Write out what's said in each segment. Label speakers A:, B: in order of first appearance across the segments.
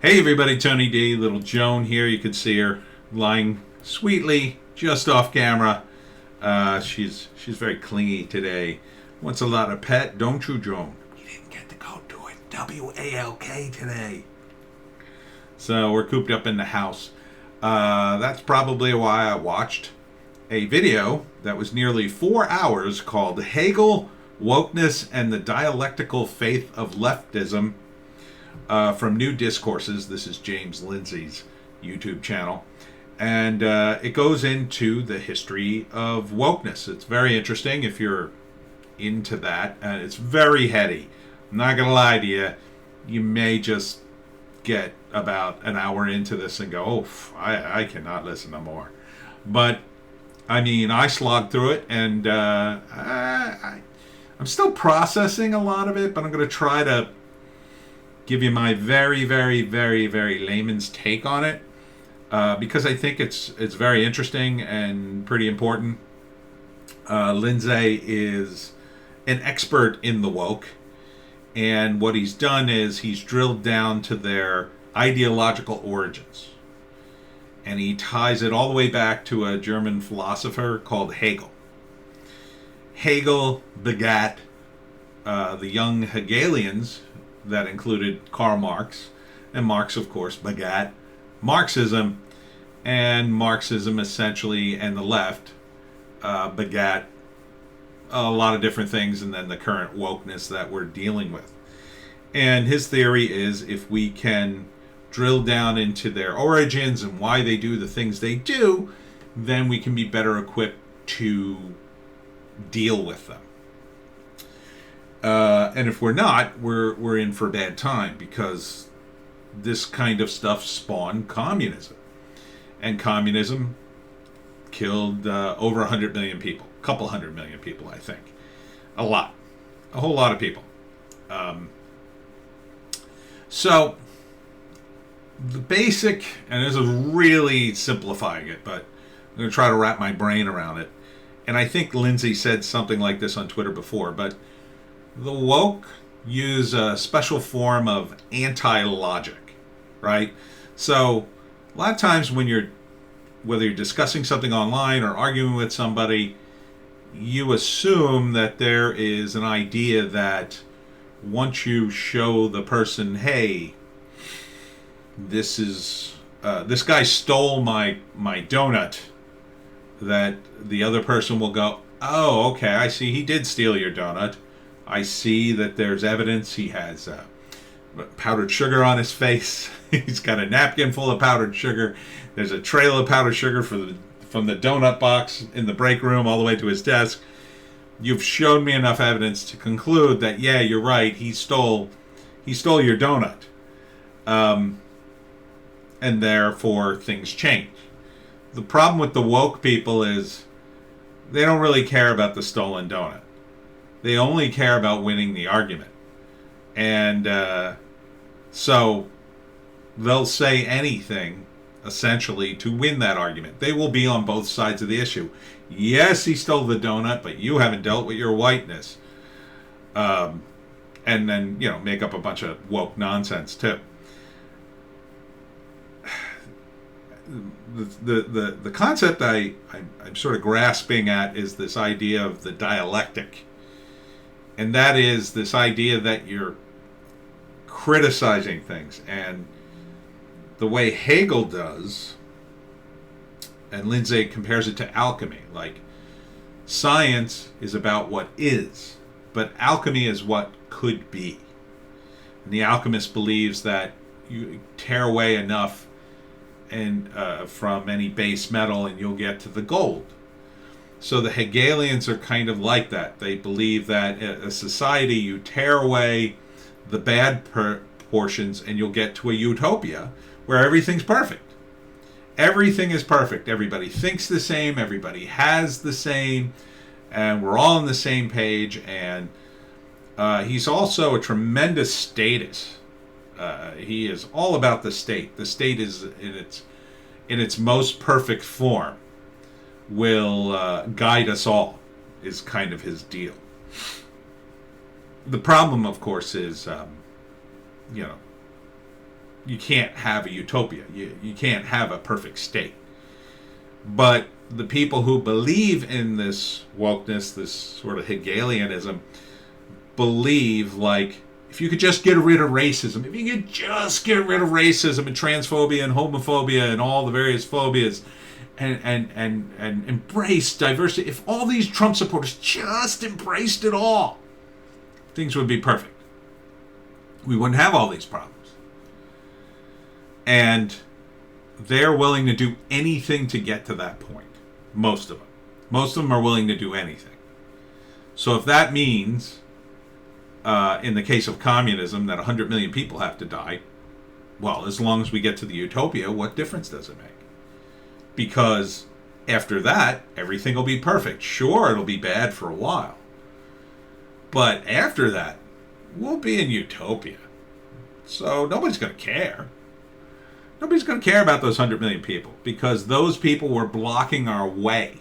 A: Hey everybody, Tony D, little Joan here. You can see her lying sweetly just off camera. She's very clingy today. Wants a lot of pet, don't you, Joan? You didn't get to go do it WALK today. So we're cooped up in the house. That's probably why I watched a video that was nearly 4 hours called Hegel, Wokeness, and the Dialectical Faith of Leftism from New Discourses. This is James Lindsay's YouTube channel. And it goes into the history of wokeness. It's very interesting if you're into that. And it's very heady. I'm not going to lie to you. You may just get about an hour into this and go, oh, I cannot listen no more. But, I mean, I slogged through it. And I'm still processing a lot of it. But I'm going to try to give you my very, very, very, very layman's take on it, because I think it's very interesting and pretty important. Lindsay is an expert in the woke, and what he's done is he's drilled down to their ideological origins, and he ties it all the way back to a German philosopher called Hegel. Hegel begat the young Hegelians that included Karl Marx, and Marx, of course, begat Marxism, and Marxism essentially, and the left, begat a lot of different things, and then the current wokeness that we're dealing with. And his theory is if we can drill down into their origins and why they do the things they do, then we can be better equipped to deal with them. And if we're not, we're in for a bad time, because this kind of stuff spawned communism. And communism killed over 100 million people. A couple 100 million people, I think. A lot. A whole lot of people. So, the basic, and this is really simplifying it, but I'm going to try to wrap my brain around it. And I think Lindsay said something like this on Twitter before, but the woke use a special form of anti-logic, right? So a lot of times when whether you're discussing something online or arguing with somebody, you assume that there is an idea that once you show the person, hey, this guy stole my donut, that the other person will go, oh, okay, I see he did steal your donut. I see that there's evidence he has powdered sugar on his face. He's got a napkin full of powdered sugar. There's a trail of powdered sugar from the donut box in the break room all the way to his desk. You've shown me enough evidence to conclude that, yeah, you're right, he stole your donut. And therefore things change. The problem with the woke people is they don't really care about the stolen donut. They only care about winning the argument. And so they'll say anything, essentially, to win that argument. They will be on both sides of the issue. Yes, he stole the donut, but you haven't dealt with your whiteness. And then, make up a bunch of woke nonsense, too. The concept I'm sort of grasping at is this idea of the dialectic. And that is this idea that you're criticizing things. And the way Hegel does, and Lindsay compares it to alchemy, like science is about what is, but alchemy is what could be. And the alchemist believes that you tear away enough from any base metal and you'll get to the gold. So the Hegelians are kind of like that. They believe that a society, you tear away the bad portions and you'll get to a utopia where everything's perfect. Everything is perfect. Everybody thinks the same. Everybody has the same. And we're all on the same page. And he's also a tremendous statist. He is all about the state. The state is in its most perfect form. Will guide us all, is kind of his deal. The problem, of course, is, you can't have a utopia. You can't have a perfect state. But the people who believe in this wokeness, this sort of Hegelianism, believe, like, if you could just get rid of racism, if you could just get rid of racism and transphobia and homophobia and all the various phobias, and embrace diversity, if all these Trump supporters just embraced it all, things would be perfect. We wouldn't have all these problems. And they're willing to do anything to get to that point. Most of them. Most of them are willing to do anything. So if that means, in the case of communism, that 100 million people have to die, well, as long as we get to the utopia, what difference does it make? Because after that, everything will be perfect. Sure, it'll be bad for a while. But after that, we'll be in utopia. So nobody's going to care. Nobody's going to care about those 100 million people, because those people were blocking our way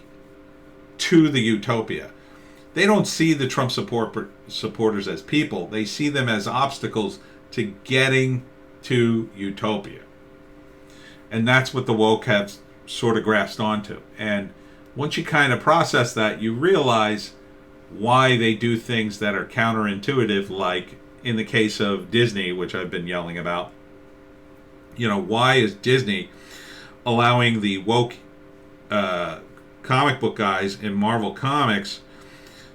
A: to the utopia. They don't see the Trump supporters as people. They see them as obstacles to getting to utopia. And that's what the woke have sort of grasped onto. And once you kind of process that, you realize why they do things that are counterintuitive, like in the case of Disney, which I've been yelling about. You know, why is Disney allowing the woke comic book guys in Marvel Comics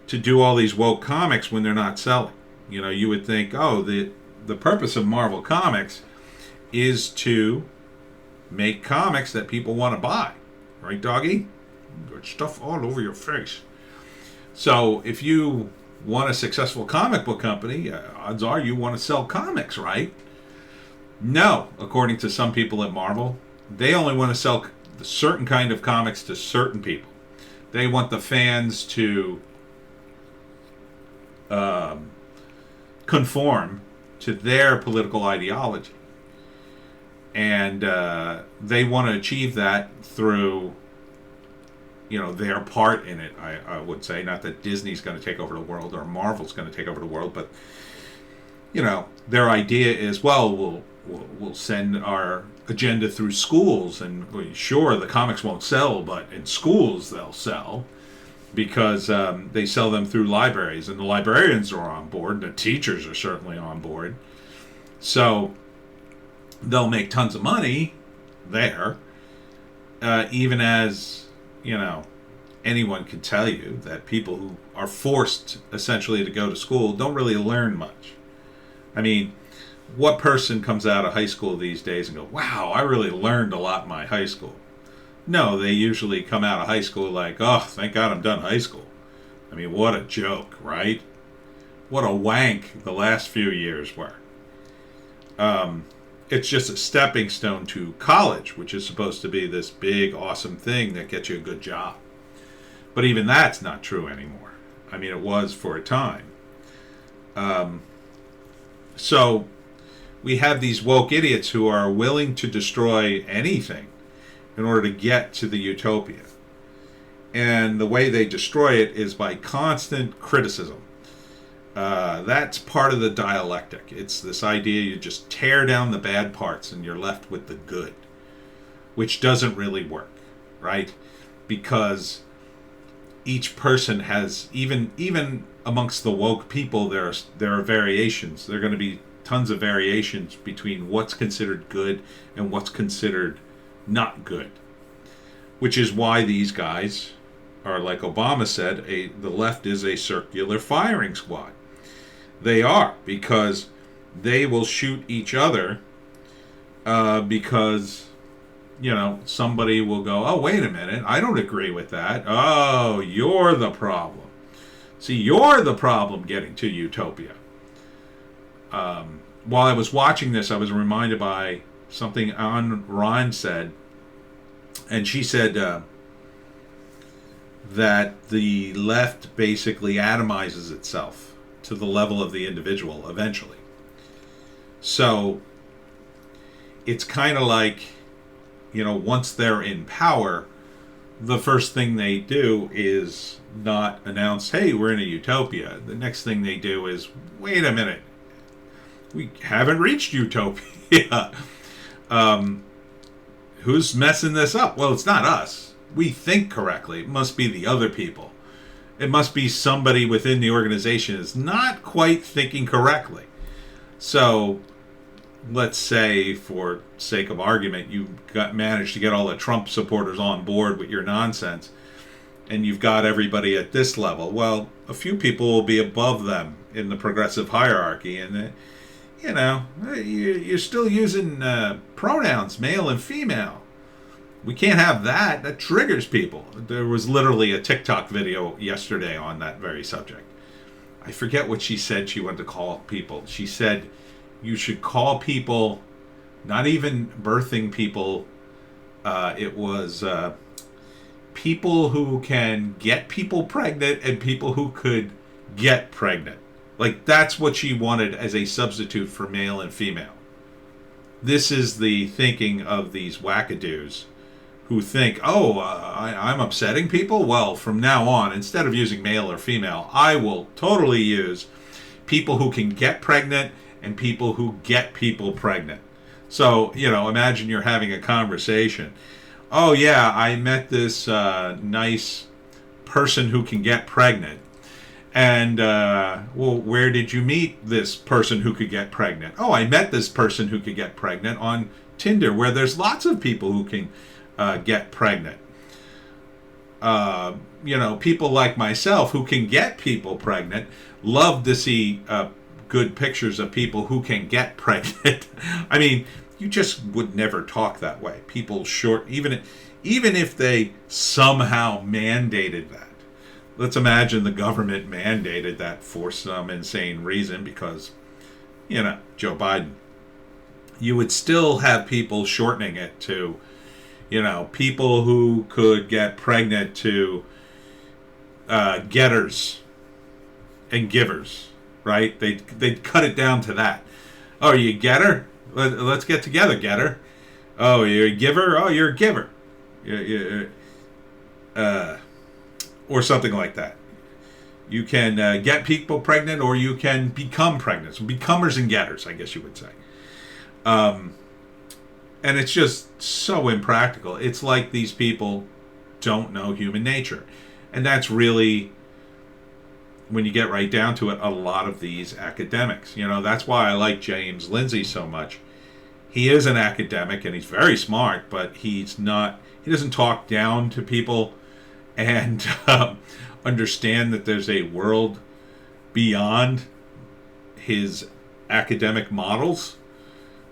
A: to do all these woke comics when they're not selling? You know, you would think, oh, the purpose of Marvel Comics is to make comics that people want to buy. Right, doggy? Got stuff all over your face. So if you want a successful comic book company, odds are you want to sell comics, right? No, according to some people at Marvel, they only want to sell the certain kind of comics to certain people. They want the fans to conform to their political ideology. And they want to achieve that through, you know, their part in it, I would say. Not that Disney's going to take over the world or Marvel's going to take over the world, but, you know, their idea is, well, we'll send our agenda through schools, and sure, the comics won't sell, but in schools they'll sell, because they sell them through libraries, and the librarians are on board, and the teachers are certainly on board. So they'll make tons of money there, even as, you know, anyone can tell you that people who are forced essentially to go to school don't really learn much. I mean, what person comes out of high school these days and go, wow, I really learned a lot in my high school? No, they usually come out of high school like, oh, thank God I'm done high school. I mean, what a joke, right? What a wank the last few years were. It's just a stepping stone to college, which is supposed to be this big, awesome thing that gets you a good job. But even that's not true anymore. I mean, it was for a time. So we have these woke idiots who are willing to destroy anything in order to get to the utopia. And the way they destroy it is by constant criticism. That's part of the dialectic. It's this idea you just tear down the bad parts and you're left with the good, which doesn't really work, right? Because each person has, even amongst the woke people, there are variations. There are going to be tons of variations between what's considered good and what's considered not good, which is why these guys are, like Obama said, the left is a circular firing squad. They are, because they will shoot each other because, you know, somebody will go, oh, wait a minute, I don't agree with that. Oh, you're the problem. See, you're the problem getting to utopia. While I was watching this, I was reminded by something Ayn Rand said, and she said that the left basically atomizes itself to the level of the individual eventually. So it's kind of like, you know, once they're in power, the first thing they do is not announce, hey, we're in a utopia. The next thing they do is, wait a minute, we haven't reached utopia. Who's messing this up? Well, it's not us. We think correctly. It must be the other people. It must be somebody within the organization is not quite thinking correctly. So, let's say, for sake of argument, you managed to get all the Trump supporters on board with your nonsense, and you've got everybody at this level. Well, a few people will be above them in the progressive hierarchy, and you're still using pronouns, male and female. We can't have that. That triggers people. There was literally a TikTok video yesterday on that very subject. I forget what she said she wanted to call people. She said you should call people, not even birthing people, it was people who can get people pregnant and people who could get pregnant. Like, that's what she wanted as a substitute for male and female. This is the thinking of these wackadoos who think, I'm upsetting people? Well, from now on, instead of using male or female, I will totally use people who can get pregnant and people who get people pregnant. So, imagine you're having a conversation. Oh, yeah, I met this nice person who can get pregnant. And, where did you meet this person who could get pregnant? Oh, I met this person who could get pregnant on Tinder, where there's lots of people who can get pregnant. People like myself who can get people pregnant love to see good pictures of people who can get pregnant. I mean, you just would never talk that way. People even if they somehow mandated that. Let's imagine the government mandated that for some insane reason because, Joe Biden. You would still have people shortening it to, people who could get pregnant to getters and givers, right? They'd cut it down to that. Oh, you a getter? Let's get together, getter. Oh, you're a giver? Oh, you're a giver. Or something like that. You can get people pregnant or you can become pregnant. So becomers and getters, I guess you would say. And it's just so impractical. It's like these people don't know human nature. And that's really, when you get right down to it, a lot of these academics. That's why I like James Lindsay so much. He is an academic and he's very smart, but he doesn't talk down to people and understand that there's a world beyond his academic models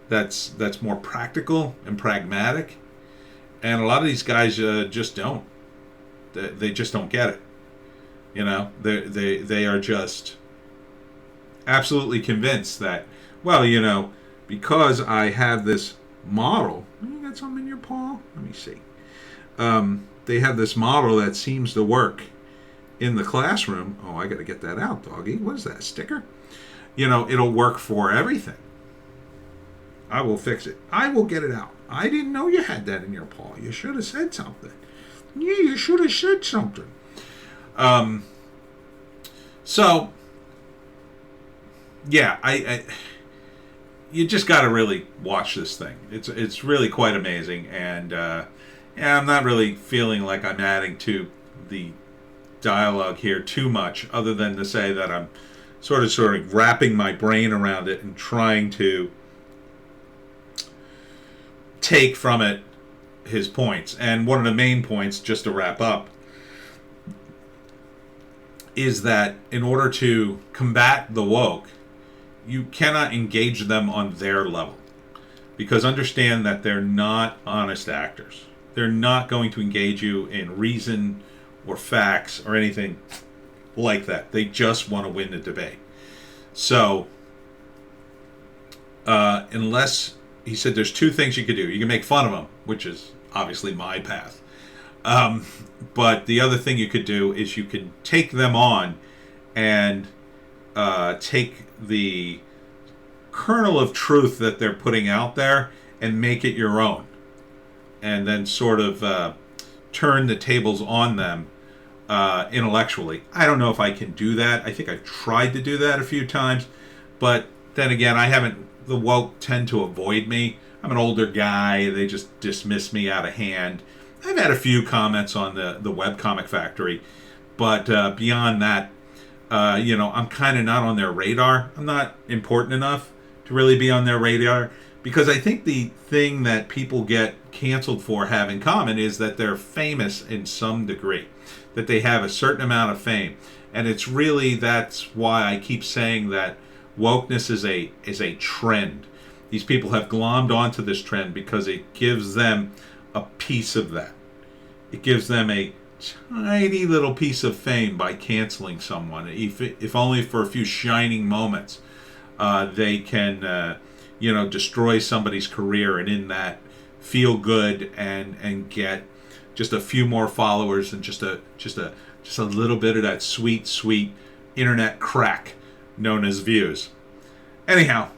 A: that's more practical and pragmatic. And a lot of these guys just don't. They just don't get it. They are just absolutely convinced that, because I have this model. You got something in your paw? Let me see. They have this model that seems to work in the classroom. Oh, I got to get that out, doggy. What is that, a sticker? It'll work for everything. I will fix it. I will get it out. I didn't know you had that in your paw. You should have said something. Yeah, you should have said something. So, yeah, I you just got to really watch this thing. It's really quite amazing, and I'm not really feeling like I'm adding to the dialogue here too much, other than to say that I'm sort of wrapping my brain around it and trying to take from it his points. And one of the main points, just to wrap up, is that in order to combat the woke, you cannot engage them on their level. Because understand that they're not honest actors. They're not going to engage you in reason or facts or anything like that. They just want to win the debate. So, unless, he said there's two things you could do. You can make fun of them, which is obviously my path. But the other thing you could do is you could take them on and take the kernel of truth that they're putting out there and make it your own. And then sort of turn the tables on them intellectually. I don't know if I can do that. I think I've tried to do that a few times. But then again, the woke tend to avoid me I'm an older guy. They just dismiss me out of hand. I've had a few comments on the Webcomic Factory, but beyond that, I'm kind of not on their radar. I'm not important enough to really be on their radar, because I think the thing that people get canceled for have in common is that they're famous in some degree, that they have a certain amount of fame. And it's really, that's why I keep saying that wokeness is a trend. These people have glommed onto this trend because it gives them a piece of that. It gives them a tiny little piece of fame by canceling someone, if only for a few shining moments. They can, destroy somebody's career, and in that feel good and get just a few more followers and just a little bit of that sweet internet crack known as views. Anyhow,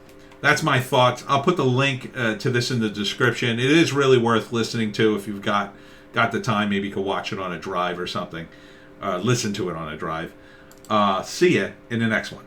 A: that's my thoughts. I'll put the link to this in the description. It is really worth listening to if you've got the time. Maybe you could watch it on a drive or something. Listen to it on a drive. See ya in the next one.